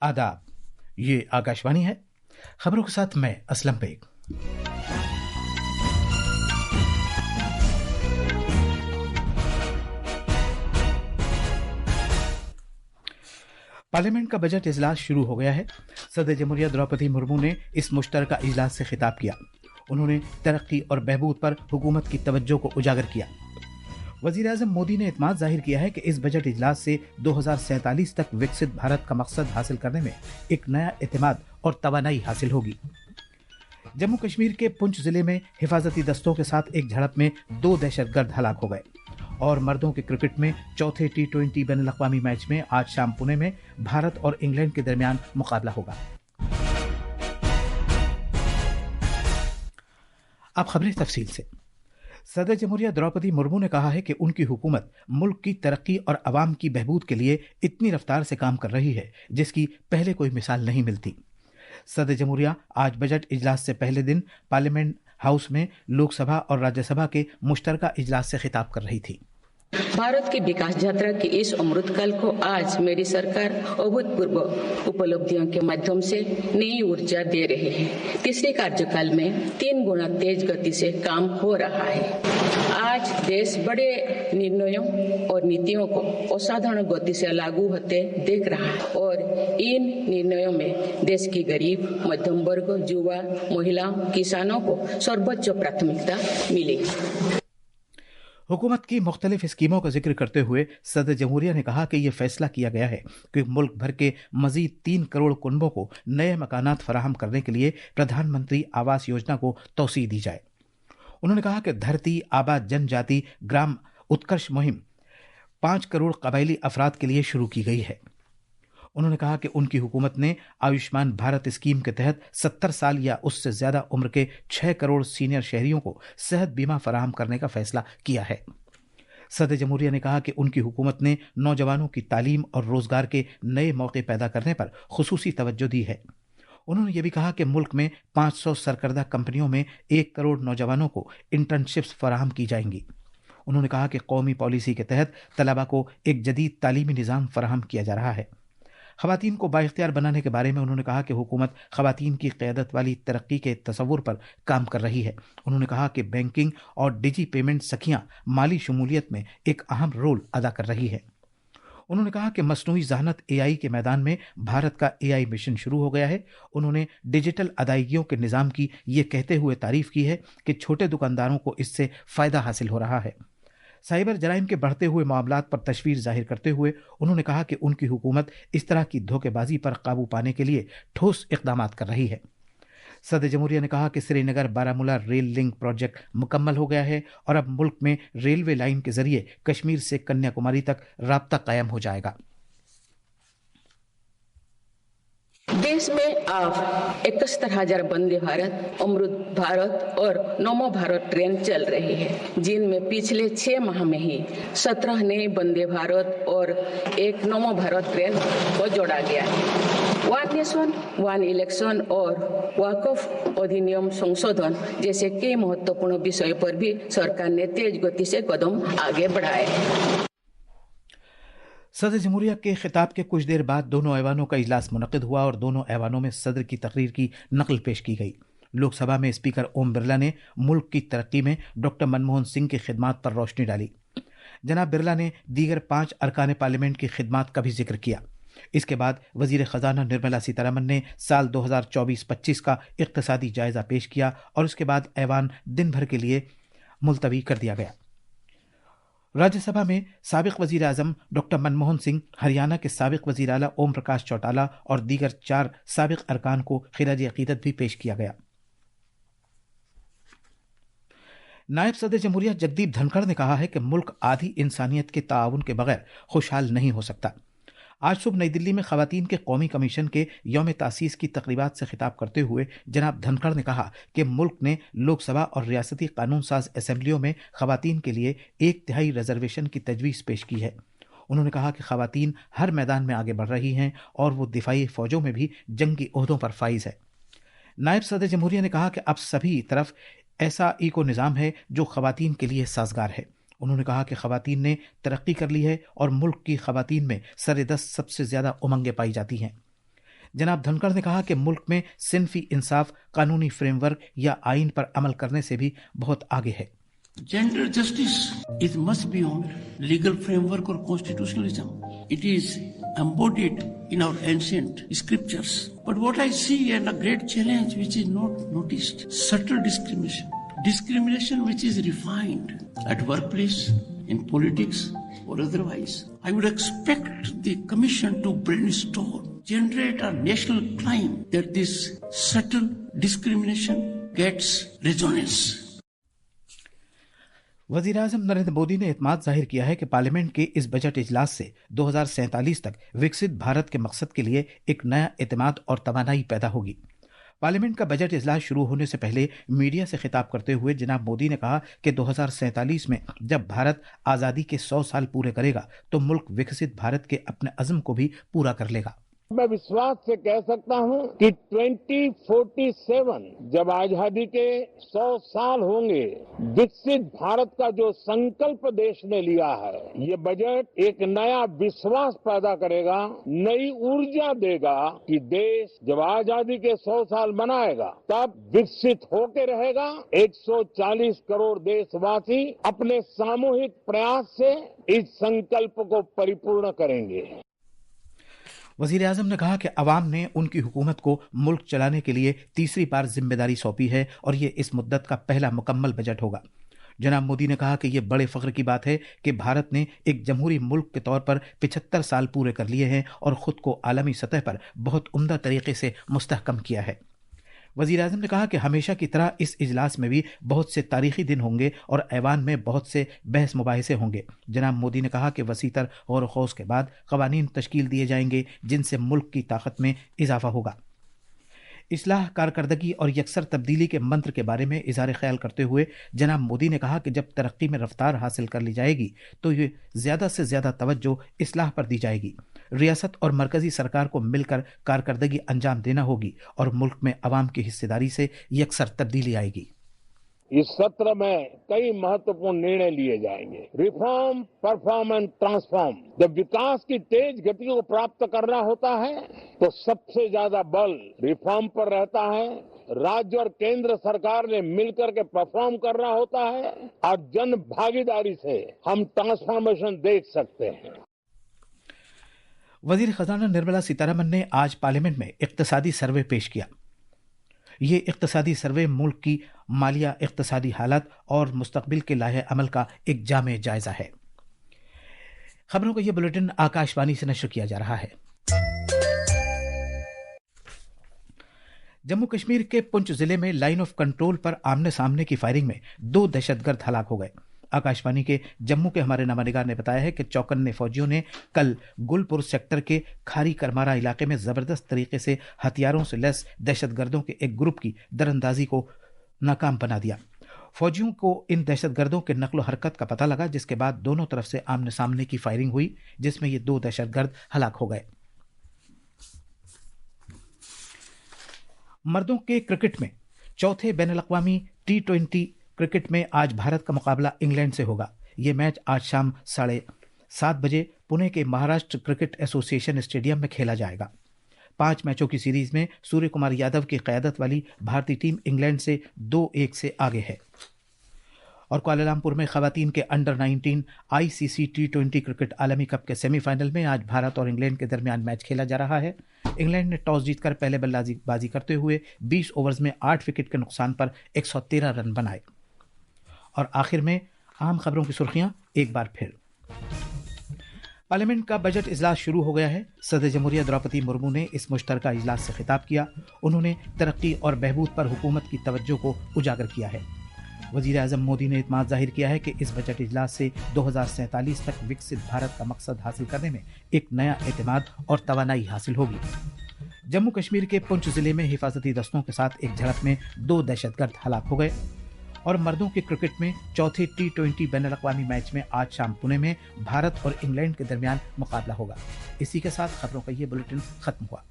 आदाब, ये आकाशवाणी है। खबरों के साथ मैं असलम बेग। पार्लियामेंट का बजट इजलास शुरू हो गया है। सदर जमहूरिया द्रौपदी मुर्मू ने इस मुश्तरका इजलास से खिताब किया। उन्होंने तरक्की और बहबूद पर हुकूमत की तवज्जो को उजागर किया। वजीर आजम मोदी ने इत्मीनान जाहिर किया है कि इस बजट इजलास से 2047 तक विकसित भारत का मकसद हासिल करने में एक नया एतमाद और तवानाई हासिल होगी। जम्मू कश्मीर के पुंछ जिले में हिफाजती दस्तों के साथ एक झड़प में 2 दहशतगर्द हलाक हो गए। और मर्दों के क्रिकेट में चौथे T20 बैनुल-अक़वामी मैच में आज शाम पुणे में भारत और इंग्लैंड के दरमियान मुकाबला होगा। अब खबरें तफसील से। सदर जमहूरिया द्रौपदी मुर्मू ने कहा है कि उनकी हुकूमत मुल्क की तरक्की और अवाम की बहबूद के लिए इतनी रफ्तार से काम कर रही है जिसकी पहले कोई मिसाल नहीं मिलती। सदर जमहूरिया आज बजट इजलास से पहले दिन पार्लियामेंट हाउस में लोकसभा और राज्यसभा के मुश्तरका इजलास से खिताब कर रही थी। भारत की विकास यात्रा के इस अमृतकाल को आज मेरी सरकार अभूतपूर्व उपलब्धियों के माध्यम से नई ऊर्जा दे रही है। तीसरे कार्यकाल में 3 गुना तेज गति से काम हो रहा है। आज देश बड़े निर्णयों और नीतियों को असाधारण गति से लागू होते देख रहा है और इन निर्णयों में देश की गरीब, मध्यम वर्ग, युवा, महिलाओं, किसानों को सर्वोच्च प्राथमिकता मिली। हुकूमत की मुख्तलिफ स्कीमों का जिक्र करते हुए सदर जमहूरिया ने कहा कि यह फैसला किया गया है कि मुल्क भर के मजीद 3 करोड़ कुनबों को नए मकानात फराहम करने के लिए प्रधानमंत्री आवास योजना को तौसीह दी जाए। उन्होंने कहा कि धरती आबाद जनजाति ग्राम उत्कर्ष मुहिम 5 करोड़ कबायली अफराद के लिए शुरू की गई है। उन्होंने कहा कि उनकी हुकूमत ने आयुष्मान भारत स्कीम के तहत 70 साल या उससे ज्यादा उम्र के 6 करोड़ सीनियर शहरियों को सेहत बीमा फराहम करने का फैसला किया है। सदर जमहूरिया ने कहा कि उनकी हुकूमत ने नौजवानों की तालीम और रोजगार के नए मौके पैदा करने पर खुसूसी तवज्जो दी है। उन्होंने ये भी कहा कि मुल्क में 500 सरकर्दा कंपनियों में 1 करोड़ नौजवानों को इंटर्नशिप्स फराहम की जाएंगी। उन्होंने कहा कि कौमी पॉलिसी के तहत तलबा को एक जदीद तालीमी निज़ाम फराहम किया जा रहा है। ख़वातीन को बाइख्तियार बनाने के बारे में उन्होंने कहा कि हुकूमत ख़वातीन की क़यादत वाली तरक्की के तसव्वुर पर काम कर रही है। उन्होंने कहा कि बैंकिंग और डिजी पेमेंट सखियां माली शमूलियत में एक अहम रोल अदा कर रही है। उन्होंने कहा कि मसनूई ज़हानत AI के मैदान में भारत का AI मिशन शुरू हो गया है। उन्होंने डिजिटल अदायगियों के निज़ाम की ये कहते हुए तारीफ़ की है कि छोटे दुकानदारों को इससे फ़ायदा हासिल हो रहा है। साइबर जराइम के बढ़ते हुए मामलात पर तशवीर जाहिर करते हुए उन्होंने कहा कि उनकी हुकूमत इस तरह की धोखेबाजी पर काबू पाने के लिए ठोस इक़दामात कर रही है। सदर जमहूरिया ने कहा कि Srinagar Baramulla rail link project मुकम्मल हो गया है और अब मुल्क में रेलवे लाइन के जरिए कश्मीर से कन्याकुमारी तक राब्ता कायम हो जाएगा। देश में अब 71,000 वंदे भारत, अमृत भारत और नमो भारत ट्रेन चल रही है, जिनमें पिछले 6 माह में ही 17 नए वंदे भारत और एक नमो भारत ट्रेन को जोड़ा गया है। वन नेशन वन इलेक्शन और वक्फ अधिनियम संशोधन जैसे कई महत्वपूर्ण विषयों पर भी सरकार ने तेज गति से कदम आगे बढ़ाए हैं। सदर जमहूरिया के खिताब के कुछ देर बाद दोनों ऐवानों का इजलास मुनक़िद हुआ और दोनों ऐवानों में सदर की तकरीर की नकल पेश की गई। लोकसभा में स्पीकर ओम बिरला ने मुल्क की तरक्की में डॉक्टर मनमोहन सिंह की खिदमात पर रोशनी डाली। जनाब बिरला ने दीगर 5 अरकान पार्लियामेंट की खिदमात का भी जिक्र किया। इसके बाद वजीर ख़जाना निर्मला सीतारमन ने साल 2024-25 का इक़्तिसादी जायज़ा पेश किया और उसके बाद ऐवान दिन भर के लिए मुलतवी कर दिया गया। राज्यसभा में साबिक़ वज़ीर आज़म डॉक्टर मनमोहन सिंह, हरियाणा के साबिक़ वज़ीर आला ओम प्रकाश चौटाला और दीगर 4 साबिक़ अरकान को खिराज अक़ीदत भी पेश किया गया। नायब सदर जमहूरिया जगदीप धनखड़ ने कहा है कि मुल्क आधी इंसानियत के ताउन के बगैर खुशहाल नहीं हो सकता। आज सुबह नई दिल्ली में ख़वातीन के कौमी कमीशन के यौम तासीस की तकरीबात से खिताब करते हुए जनाब धनखड़ ने कहा कि मुल्क ने लोकसभा और रियासती कानून साज असम्बलियों में ख़वातीन के लिए 1/3 रिजर्वेशन की तजवीज़ पेश की है। उन्होंने कहा कि ख़वातीन हर मैदान में आगे बढ़ रही हैं और वो दिफाई फ़ौजों में भी जंगी ओहदों पर फाइज है। नायब सदर जमहूरिया ने कहा कि अब सभी तरफ ऐसा इको निज़ाम है जो ख़वातीन के लिए साजगार है। उन्होंने कहा कि ख़वातीन ने तरक्की कर ली है और मुल्क की ख़वातीन में सरेदस्त सबसे ज़्यादा उमंगें पाई जाती हैं। जनाब धनखड़ ने कहा कि मुल्क में सिन्फी इंसाफ, कानूनी फ्रेमवर्क या आइन पर अमल करने से भी बहुत आगे है। Gender justice is must be on legal framework or constitutionalism. It is embodied in our ancient scriptures. But what I see and a great challenge which is not noticed, subtle discrimination which is refined at workplace, in politics or otherwise. I would expect the Commission to brainstorm, generate a national claim that this subtle discrimination gets resonance. वज़ीर-ए-आज़म नरेंद्र मोदी ने इत्मीनान जाहिर किया है कि parliament के इस budget इजलास से 2047 तक विकसित भारत के मकसद के लिए एक नया इत्मीनान और तवानाई पैदा होगी। पार्लियामेंट का बजट इजलास शुरू होने से पहले मीडिया से खिताब करते हुए जनाब मोदी ने कहा कि 2047 में जब भारत आज़ादी के 100 साल पूरे करेगा तो मुल्क विकसित भारत के अपने अज़्म को भी पूरा कर लेगा। मैं विश्वास से कह सकता हूं कि 2047 जब आजादी के 100 साल होंगे, विकसित भारत का जो संकल्प देश ने लिया है, ये बजट एक नया विश्वास पैदा करेगा, नई ऊर्जा देगा कि देश जब आजादी के 100 साल मनाएगा तब विकसित होके रहेगा। 140 करोड़ देशवासी अपने सामूहिक प्रयास से इस संकल्प को परिपूर्ण करेंगे। वज़ीर आज़म ने कहा कि अवाम ने उनकी हुकूमत को मुल्क चलाने के लिए तीसरी बार जिम्मेदारी सौंपी है और ये इस मुद्दत का पहला मुकम्मल बजट होगा। जनाब मोदी ने कहा कि ये बड़े फ़ख्र की बात है कि भारत ने एक जमहूरी मुल्क के तौर पर 75 साल पूरे कर लिए हैं और ख़ुद को आलमी सतह पर बहुत उम्दा तरीके से मुस्तहकम किया है। वज़ीर आज़म ने कहा कि हमेशा की तरह इस इजलास में भी बहुत से तारीख़ी दिन होंगे और ऐवान में बहुत से बहस मुबाहिसे होंगे। जनाब मोदी ने कहा कि वसीतर गौर ख़ौस के बाद क़वानीन तश्कील दिए जाएंगे जिनसे मुल्क की ताकत में इजाफ़ा होगा। इस्लाह, कारकर्दगी और यकसर तब्दीली के मंत्र के बारे में इज़हार ख्याल करते हुए जनाब मोदी ने कहा कि जब तरक्की में रफ्तार हासिल कर ली जाएगी तो ये ज़्यादा से ज़्यादा तवज्जो इस्लाह पर दी जाएगी। रियासत और मरकज़ी सरकार को मिलकर कारकर्दगी अंजाम देना होगी और मुल्क में अवाम की हिस्सेदारी से यकसर तब्दीली आएगी। इस सत्र में कई महत्वपूर्ण निर्णय लिए जाएंगे। Reform, perform and transform. जब विकास की तेज गति को प्राप्त करना होता है तो सबसे ज्यादा बल रिफॉर्म पर रहता है। राज्य और केंद्र सरकार ने मिलकर के परफॉर्म करना होता है और जन भागीदारी से हम ट्रांसफॉर्मेशन देख सकते हैं। वज़ीर ख़ज़ाना निर्मला सीतारमन ने आज पार्लियामेंट में इक़्तिसादी सर्वे पेश किया। ये इक़्तिसादी सर्वे मुल्क की मालिया, इक़्तिसादी हालत और मुस्तक़बिल के लाहे अमल का एक जामे जायज़ा है। खबरों का ये बुलेटिन आकाशवाणी से नशर किया जा रहा है। जम्मू कश्मीर के पुंछ जिले में लाइन ऑफ कंट्रोल पर आमने सामने की फायरिंग में 2 दहशतगर्द हलाक हो गए। आकाशवाणी के जम्मू के हमारे नवानिगार ने बताया है कि चौकन्ने फौजियों ने कल गुलपुर सेक्टर के खारी करमारा इलाके में जबरदस्त तरीके से हथियारों से लैस दहशतगर्दों के एक ग्रुप की दरअंदाजी को नाकाम बना दिया। फौजियों को इन दहशतगर्दों के नकलो हरकत का पता लगा, जिसके बाद दोनों तरफ से आमने सामने की फायरिंग हुई जिसमें ये 2 दहशतगर्द हलाक हो गए। मर्दों के क्रिकेट में चौथे बैनुल-अक़वामी T20 क्रिकेट में आज भारत का मुकाबला इंग्लैंड से होगा। ये मैच आज शाम 7:30 बजे पुणे के महाराष्ट्र क्रिकेट एसोसिएशन स्टेडियम में खेला जाएगा। 5 मैचों की सीरीज में सूर्य कुमार यादव की क़यादत वाली भारतीय टीम इंग्लैंड से 2-1 से आगे है। और कुआलालंपुर में ख़वातीन के अंडर 19 ICC T20 क्रिकेट आलमी कप के सेमीफाइनल में आज भारत और इंग्लैंड के दरमियान मैच खेला जा रहा है। इंग्लैंड ने टॉस जीतकर पहले बल्लेबाजी करते हुए 20 ओवर्स में 8 विकेट के नुकसान पर 113 रन बनाए। और आखिर में आम खबरों की सुर्खियां एक बार फिर। पार्लियामेंट का बजट इजलास शुरू हो गया है। सदर जमहूरिया द्रौपदी मुर्मू ने इस मुश्तरका इजलास से खिताब किया। उन्होंने तरक्की और बहबूद पर हुकूमत की तवज्जो को उजागर किया है। वज़ीर आज़म मोदी ने इत्मीनान जाहिर किया है कि इस बजट इजलास से 2047 तक विकसित भारत का मकसद हासिल करने में एक नया एतमाद और तवानाई हासिल होगी। जम्मू कश्मीर के पुंछ जिले में हिफाजती दस्तों के साथ एक झड़प में 2 दहशतगर्द हलाक हो गए। और मर्दों के क्रिकेट में चौथे T20 बैनुल-अक़वामी मैच में आज शाम पुणे में भारत और इंग्लैंड के दरमियान मुकाबला होगा। इसी के साथ खबरों का ये बुलेटिन खत्म हुआ।